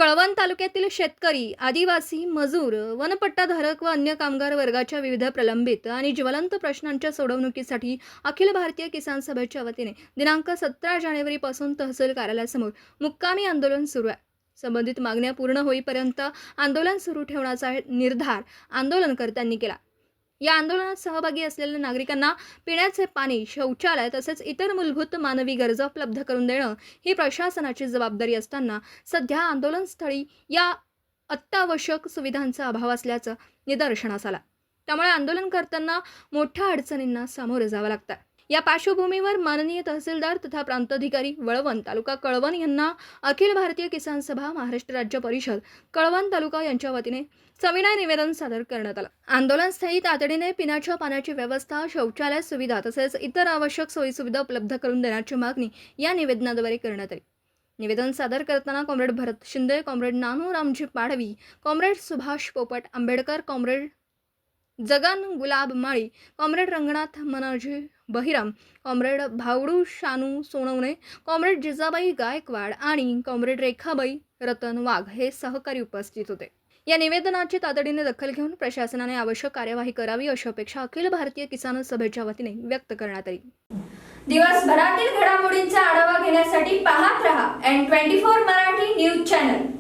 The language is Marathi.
कळवण तालुक्यातील शेतकरी, आदिवासी, मजूर, वनपट्टाधारक व अन्य कामगार वर्गाच्या विविध प्रलंबित आणि ज्वलंत प्रश्नांच्या सोडवणुकीसाठी अखिल भारतीय किसान सभेच्या वतीने दिनांक 17 जानेवारीपासून तहसील कार्यालयासमोर मुक्कामी आंदोलन सुरू आहे. संबंधित मागण्या पूर्ण होईपर्यंत आंदोलन सुरू ठेवण्याचा निर्धार आंदोलनकर्त्यांनी केला. या आंदोलनात सहभागी असलेल्या नागरिकांना पिण्याचे पाणी, शौचालय तसेच इतर मूलभूत मानवी गरजा उपलब्ध करून देणं ही प्रशासनाची जबाबदारी असताना सध्या आंदोलनस्थळी या अत्यावश्यक सुविधांचा अभाव असल्याचं निदर्शनास आलं. त्यामुळे आंदोलनकर्त्यांना मोठ्या अडचणींना सामोरे जावं लागतं. या पार्श्वभूमीवर माननीय तहसीलदार तथा प्रांताधिकारी वळवण तालुका कळवण यांना अखिल भारतीय किसान सभा महाराष्ट्र राज्य परिषद कळवण तालुका यांच्या वतीने सविनय निवेदन सादर करण्यात आलं. आंदोलनस्थळी तातडीने पिण्याच्या पाण्याची व्यवस्था, शौचालय सुविधा तसेच इतर आवश्यक सोयीसुविधा उपलब्ध करून देण्याची मागणी या निवेदनाद्वारे करण्यात आली. निवेदन सादर करताना comrade Bharat Shinde, comrade Nanu Ramji Padvi, comrade Subhash Popat Ambedkar, comrade Jagan Gulab Mali, comrade Ranganath Manoji Bahiram, comrade Bhavdu Shanu Sonawane, comrade Jijabai Gaikwad आणि कॉम्रेड रेखाबाई रतन वाघ हे सहकारी उपस्थित होते. या निवेदनाची तातडीने दखल घेऊन प्रशासनाने आवश्यक कार्यवाही करावी अशी अपेक्षा अखिल भारतीय किसान सभेच्या वतीने व्यक्त करण्यात आली. दिवसभरातील घडामोडींचा आढावा घेण्यासाठी पाहत रहा N24 मराठी न्यूज चॅनल.